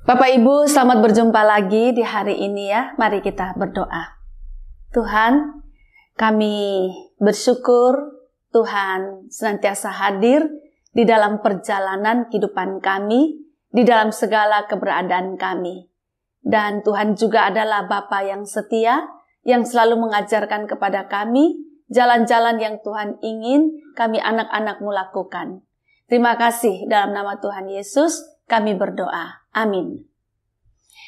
Bapak Ibu, selamat berjumpa lagi di hari ini ya. Mari kita berdoa. Tuhan, kami bersyukur Tuhan senantiasa hadir di dalam perjalanan kehidupan kami, di dalam segala keberadaan kami. Dan Tuhan juga adalah Bapa yang setia, yang selalu mengajarkan kepada kami jalan-jalan yang Tuhan ingin kami anak-anak-Mu lakukan. Terima kasih, dalam nama Tuhan Yesus kami berdoa. Amin.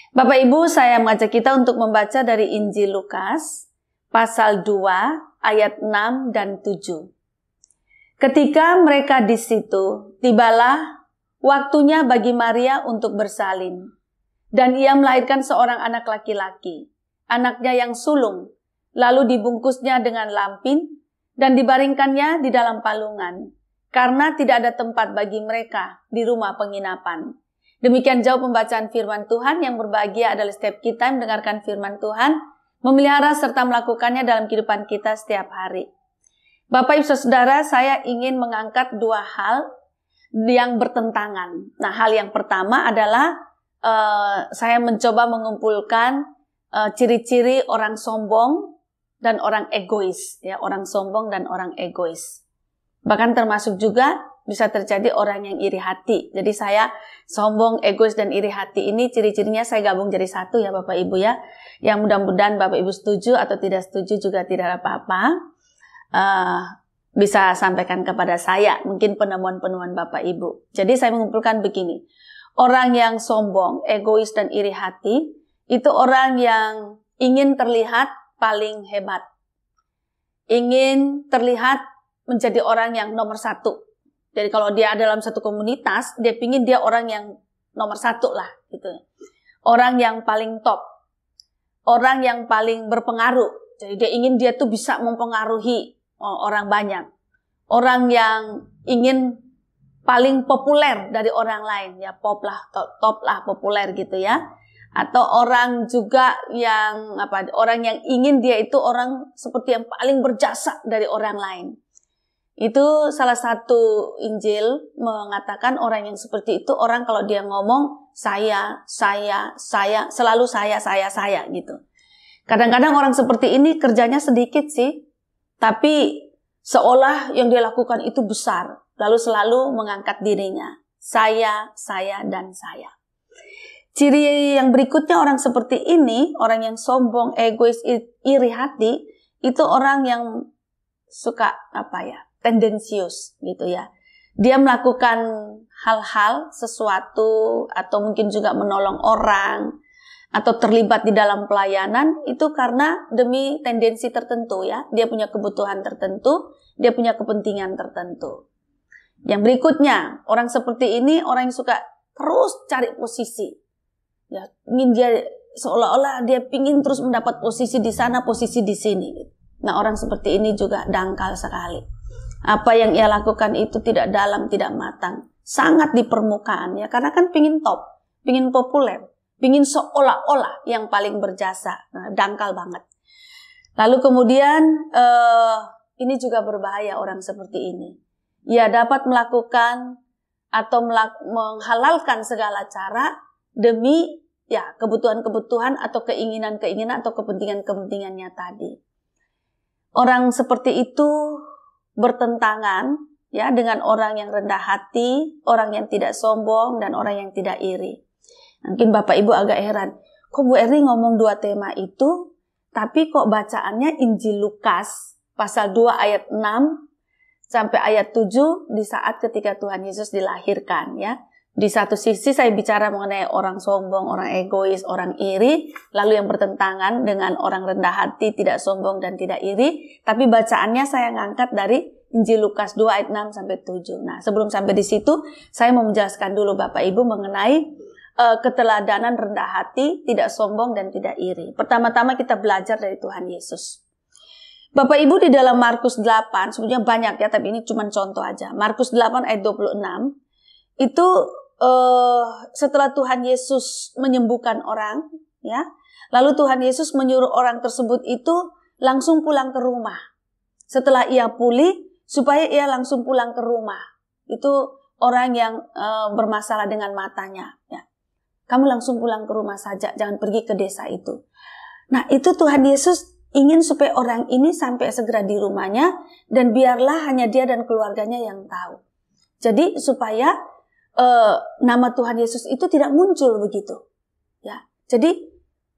Bapak Ibu, saya mengajak kita untuk membaca dari Injil Lukas, pasal 2, ayat 6 dan 7. Ketika mereka di situ, tibalah waktunya bagi Maria untuk bersalin. Dan ia melahirkan seorang anak laki-laki, anaknya yang sulung, lalu dibungkusnya dengan lampin, dan dibaringkannya di dalam palungan, karena tidak ada tempat bagi mereka di rumah penginapan. Demikian jauh pembacaan firman Tuhan. Yang berbahagia adalah setiap kita yang mendengarkan firman Tuhan, memelihara serta melakukannya dalam kehidupan kita setiap hari. Bapak Ibu Saudara, saya ingin mengangkat dua hal yang bertentangan. Nah, hal yang pertama adalah saya mencoba mengumpulkan ciri-ciri orang sombong dan orang egois, ya, orang sombong dan orang egois. Bahkan termasuk juga bisa terjadi orang yang iri hati. Jadi saya sombong, egois, dan iri hati ini ciri-cirinya saya gabung jadi satu ya Bapak Ibu ya. Yang mudah-mudahan Bapak Ibu setuju atau tidak setuju juga tidak apa-apa. Bisa sampaikan kepada saya mungkin penemuan-penemuan Bapak Ibu. Jadi saya mengumpulkan begini. Orang yang sombong, egois, dan iri hati itu orang yang ingin terlihat paling hebat. Ingin terlihat menjadi orang yang nomor satu. Jadi kalau dia dalam satu komunitas, dia pingin dia orang yang nomor satu lah, gitu. Orang yang paling top, orang yang paling berpengaruh. Jadi dia ingin dia tuh bisa mempengaruhi orang banyak, orang yang ingin paling populer dari orang lain, ya pop lah, top lah, populer gitu ya. Atau orang juga yang orang yang ingin dia itu orang seperti yang paling berjasa dari orang lain. Itu salah satu Injil mengatakan orang yang seperti itu, orang kalau dia ngomong saya, selalu saya gitu. Kadang-kadang orang seperti ini kerjanya sedikit sih, tapi seolah yang dia lakukan itu besar, lalu selalu mengangkat dirinya. Saya, dan saya. Ciri yang berikutnya orang seperti ini, orang yang sombong, egois, iri hati, itu orang yang suka tendensius gitu ya. Dia melakukan hal-hal, sesuatu, atau mungkin juga menolong orang, atau terlibat di dalam pelayanan, itu karena demi tendensi tertentu ya. Dia punya kebutuhan tertentu, dia punya kepentingan tertentu. Yang berikutnya, orang seperti ini, orang yang suka terus cari posisi. Ya, ingin dia, seolah-olah dia ingin terus mendapat posisi di sana, posisi di sini. Nah, orang seperti ini juga dangkal sekali. Apa yang ia lakukan itu tidak dalam, tidak matang. Sangat di permukaan ya. Karena kan pingin top, pingin populer, pingin seolah-olah yang paling berjasa. Nah, dangkal banget. Lalu kemudian ini juga berbahaya orang seperti ini. Ia dapat melakukan atau menghalalkan segala cara demi ya kebutuhan-kebutuhan atau keinginan-keinginan atau kepentingan-kepentingannya tadi. Orang seperti itu bertentangan ya dengan orang yang rendah hati, orang yang tidak sombong, dan orang yang tidak iri. Mungkin Bapak Ibu agak heran, kok Bu Erni ngomong dua tema itu, tapi kok bacaannya Injil Lukas pasal 2 ayat 6 sampai ayat 7 di saat ketika Tuhan Yesus dilahirkan ya. Di satu sisi saya bicara mengenai orang sombong, orang egois, orang iri, lalu yang bertentangan dengan orang rendah hati, tidak sombong dan tidak iri, tapi bacaannya saya ngangkat dari Injil Lukas 2 ayat 6 sampai 7. Nah, sebelum sampai di situ, saya mau menjelaskan dulu Bapak Ibu mengenai keteladanan rendah hati, tidak sombong dan tidak iri. Pertama-tama kita belajar dari Tuhan Yesus. Bapak Ibu di dalam Markus 8, sebenarnya banyak ya, tapi ini cuma contoh aja. Markus 8 ayat 26, itu setelah Tuhan Yesus menyembuhkan orang, ya, lalu Tuhan Yesus menyuruh orang tersebut itu langsung pulang ke rumah. Setelah ia pulih, supaya ia langsung pulang ke rumah. Itu orang yang bermasalah dengan matanya. Ya. kamu langsung pulang ke rumah saja, jangan pergi ke desa itu. Nah, itu Tuhan Yesus ingin supaya orang ini sampai segera di rumahnya, dan biarlah hanya dia dan keluarganya yang tahu. Jadi supaya nama Tuhan Yesus itu tidak muncul begitu. Ya, jadi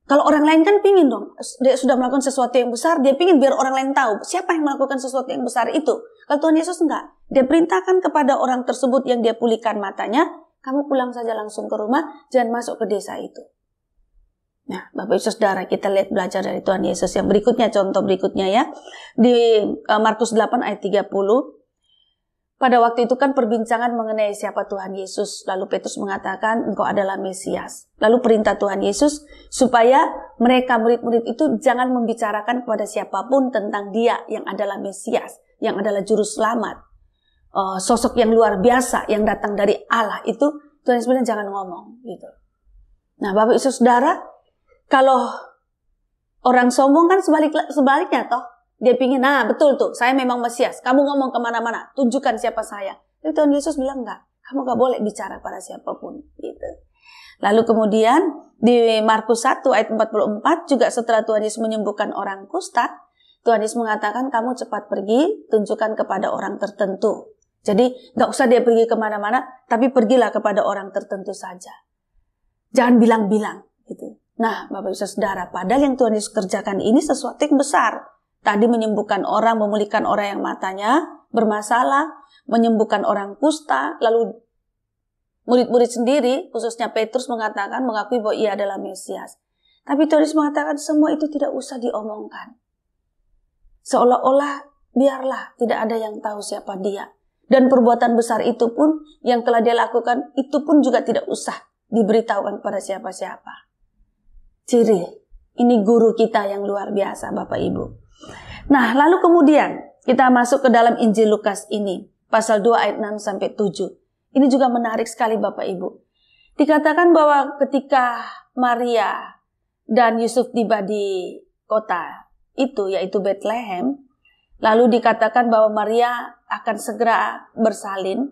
kalau orang lain kan pingin dong, dia sudah melakukan sesuatu yang besar, dia pingin biar orang lain tahu siapa yang melakukan sesuatu yang besar itu. Kalau Tuhan Yesus enggak, dia perintahkan kepada orang tersebut yang dia pulihkan matanya, kamu pulang saja langsung ke rumah, jangan masuk ke desa itu. Nah, Bapak Ibu Saudara, kita lihat belajar dari Tuhan Yesus yang berikutnya, contoh berikutnya ya. Di Markus 8 ayat 30. Pada waktu itu kan perbincangan mengenai siapa Tuhan Yesus. Lalu Petrus mengatakan, engkau adalah Mesias. Lalu perintah Tuhan Yesus supaya mereka murid-murid itu jangan membicarakan kepada siapapun tentang dia yang adalah Mesias, yang adalah juru selamat. Sosok yang luar biasa yang datang dari Allah itu Tuhan Yesus bilang jangan ngomong gitu. Nah, Bapak Ibu Saudara, kalau orang sombong kan sebaliknya toh, dia pingin, nah betul tuh, saya memang Mesias, kamu ngomong kemana-mana, tunjukkan siapa saya. Tapi Tuhan Yesus bilang enggak, kamu gak boleh bicara pada siapapun gitu. Lalu kemudian di Markus 1 ayat 44 juga setelah Tuhan Yesus menyembuhkan orang kusta, Tuhan Yesus mengatakan kamu cepat pergi, tunjukkan kepada orang tertentu. Jadi gak usah dia pergi kemana-mana, tapi pergilah kepada orang tertentu saja. Jangan bilang-bilang gitu. Nah, Bapak Ibu Saudara, padahal yang Tuhan Yesus kerjakan ini sesuatu yang besar. Tadi menyembuhkan orang, memulihkan orang yang matanya bermasalah, menyembuhkan orang kusta, lalu murid-murid sendiri, khususnya Petrus mengakui bahwa ia adalah Mesias. Tapi Tuhan Yesus mengatakan semua itu tidak usah diomongkan. Seolah-olah biarlah tidak ada yang tahu siapa dia. Dan perbuatan besar itu pun yang telah dia lakukan itu pun juga tidak usah diberitahukan kepada siapa-siapa. Ciri, ini guru kita yang luar biasa Bapak Ibu. Nah, lalu kemudian kita masuk ke dalam Injil Lukas ini, pasal 2 ayat 6 sampai 7. Ini juga menarik sekali Bapak Ibu. Dikatakan bahwa ketika Maria dan Yusuf tiba di kota itu, yaitu Bethlehem, lalu dikatakan bahwa Maria akan segera bersalin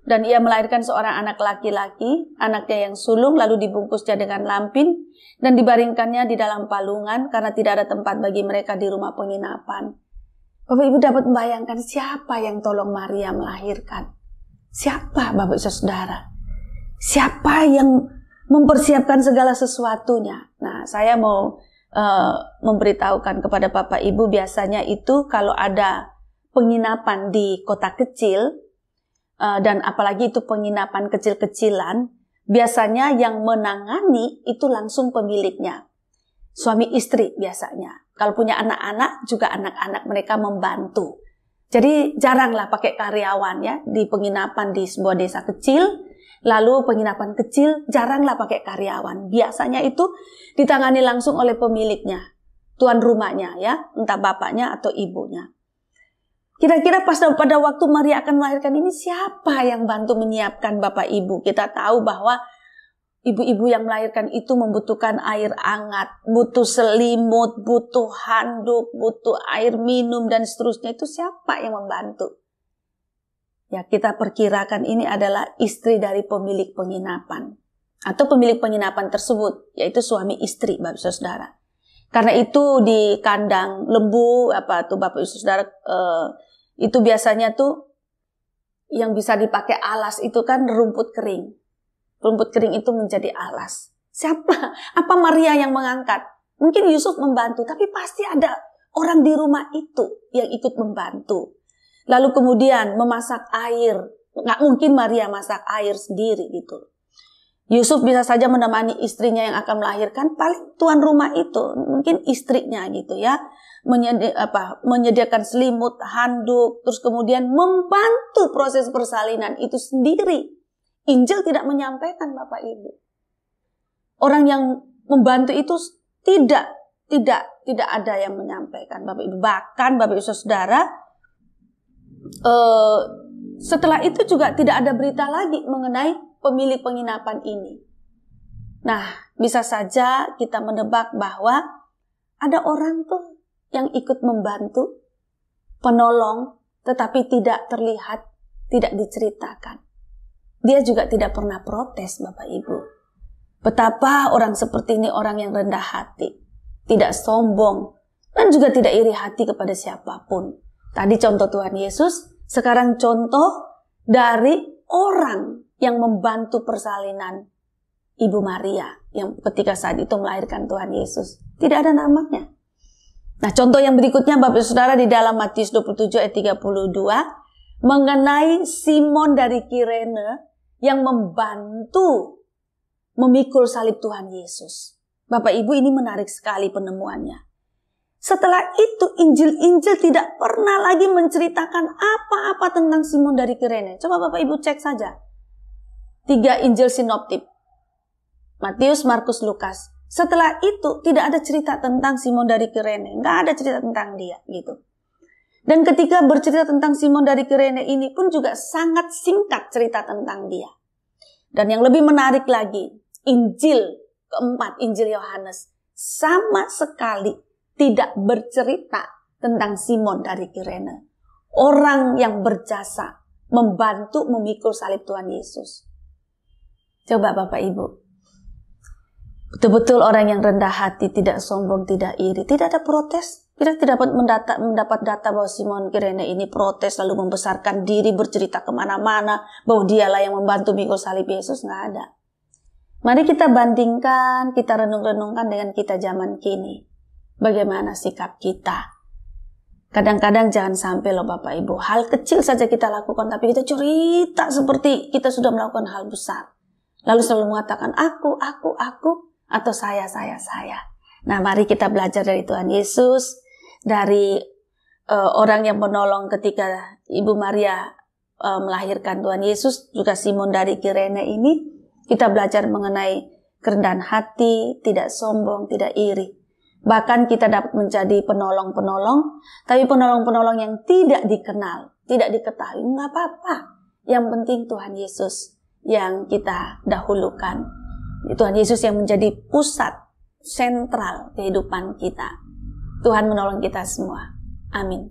dan ia melahirkan seorang anak laki-laki, anaknya yang sulung, lalu dibungkusnya dengan lampin dan dibaringkannya di dalam palungan karena tidak ada tempat bagi mereka di rumah penginapan. Bapak Ibu dapat membayangkan siapa yang tolong Maria melahirkan? Siapa Bapak Ibu Saudara? Siapa yang mempersiapkan segala sesuatunya? Nah, saya mau memberitahukan kepada Bapak Ibu, biasanya itu kalau ada penginapan di kota kecil, dan apalagi itu penginapan kecil-kecilan, biasanya yang menangani itu langsung pemiliknya. Suami istri biasanya. Kalau punya anak-anak, juga anak-anak mereka membantu. Jadi jaranglah pakai karyawan ya di penginapan di sebuah desa kecil. Lalu penginapan kecil jaranglah pakai karyawan. Biasanya itu ditangani langsung oleh pemiliknya, tuan rumahnya ya, entah bapaknya atau ibunya. Kira-kira pada waktu Maria akan melahirkan ini siapa yang bantu menyiapkan Bapak Ibu? Kita tahu bahwa ibu-ibu yang melahirkan itu membutuhkan air hangat, butuh selimut, butuh handuk, butuh air minum dan seterusnya. Itu siapa yang membantu? Ya, kita perkirakan ini adalah istri dari pemilik penginapan atau pemilik penginapan tersebut, yaitu suami istri Bapak Ibu Saudara. Karena itu di kandang lembu Bapak Ibu Saudara, itu biasanya tuh yang bisa dipakai alas itu kan rumput kering. Rumput kering itu menjadi alas. Siapa? Apa Maria yang mengangkat? Mungkin Yusuf membantu, tapi pasti ada orang di rumah itu yang ikut membantu. Lalu kemudian memasak air. Nggak mungkin Maria masak air sendiri gitu. Yusuf bisa saja menemani istrinya yang akan melahirkan. Paling tuan rumah itu mungkin istrinya gitu ya. Menyediakan selimut, handuk. Terus kemudian membantu proses persalinan itu sendiri. Injil tidak menyampaikan Bapak Ibu. Orang yang membantu itu tidak ada yang menyampaikan Bapak Ibu. Bahkan Bapak Ibu Saudara, setelah itu juga tidak ada berita lagi mengenai pemilik penginapan ini. Nah, bisa saja kita menebak bahwa ada orang tuh yang ikut membantu, penolong, tetapi tidak terlihat, tidak diceritakan. Dia juga tidak pernah protes Bapak Ibu. Betapa orang seperti ini orang yang rendah hati, tidak sombong, dan juga tidak iri hati kepada siapapun. Tadi contoh Tuhan Yesus, sekarang contoh dari orang yang membantu persalinan Ibu Maria yang ketika saat itu melahirkan Tuhan Yesus. Tidak ada namanya. Nah, contoh yang berikutnya Bapak Saudara di dalam Matius 27 ayat 32 mengenai Simon dari Kirene yang membantu memikul salib Tuhan Yesus. Bapak Ibu, ini menarik sekali penemuannya. Setelah itu Injil-Injil tidak pernah lagi menceritakan apa-apa tentang Simon dari Kirene. Coba Bapak Ibu cek saja. 3 Injil sinoptik. Matius, Markus, Lukas. Setelah itu tidak ada cerita tentang Simon dari Kirene. Nggak ada cerita tentang dia gitu. Dan ketika bercerita tentang Simon dari Kirene ini pun juga sangat singkat cerita tentang dia. Dan yang lebih menarik lagi, Injil keempat, Injil Yohanes, sama sekali tidak bercerita tentang Simon dari Kirene. Orang yang berjasa membantu memikul salib Tuhan Yesus. Coba Bapak Ibu. Betul-betul orang yang rendah hati, tidak sombong, tidak iri, tidak ada protes. Kita tidak mendapat data bahwa Simon Kirene ini protes lalu membesarkan diri, bercerita kemana-mana bahwa dialah yang membantu mikul salib Yesus. Nggak ada. Mari kita bandingkan, kita renung-renungkan dengan kita zaman kini. Bagaimana sikap kita? Kadang-kadang jangan sampai loh Bapak Ibu, hal kecil saja kita lakukan, tapi kita cerita seperti kita sudah melakukan hal besar. Lalu selalu mengatakan aku, atau saya. Nah, mari kita belajar dari Tuhan Yesus, dari orang yang menolong ketika Ibu Maria melahirkan Tuhan Yesus, juga Simon dari Kirene ini, kita belajar mengenai kerendahan hati, tidak sombong, tidak iri. Bahkan kita dapat menjadi penolong-penolong, tapi penolong-penolong yang tidak dikenal, tidak diketahui, nggak apa-apa. Yang penting Tuhan Yesus yang kita dahulukan. Tuhan Yesus yang menjadi pusat sentral kehidupan kita. Tuhan menolong kita semua. Amin.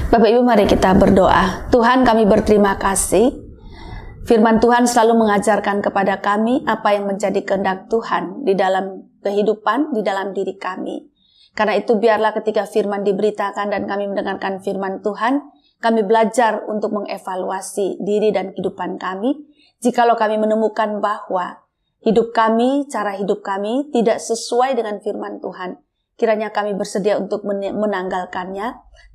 Bapak Ibu, mari kita berdoa. Tuhan, kami berterima kasih. Firman Tuhan selalu mengajarkan kepada kami apa yang menjadi kehendak Tuhan di dalam kehidupan, di dalam diri kami. Karena itu biarlah ketika firman diberitakan dan kami mendengarkan firman Tuhan, kami belajar untuk mengevaluasi diri dan kehidupan kami. Jikalau kami menemukan bahwa hidup kami, cara hidup kami tidak sesuai dengan firman Tuhan, kiranya kami bersedia untuk menanggalkannya,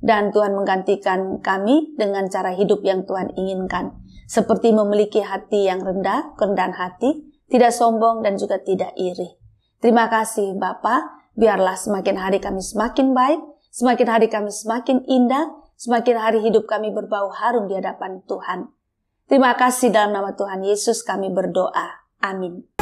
dan Tuhan menggantikan kami dengan cara hidup yang Tuhan inginkan. Seperti memiliki hati yang rendah, kerendahan hati, tidak sombong dan juga tidak iri. Terima kasih Bapa, biarlah semakin hari kami semakin baik, semakin hari kami semakin indah, semakin hari hidup kami berbau harum di hadapan Tuhan. Terima kasih dalam nama Tuhan Yesus kami berdoa. Amin.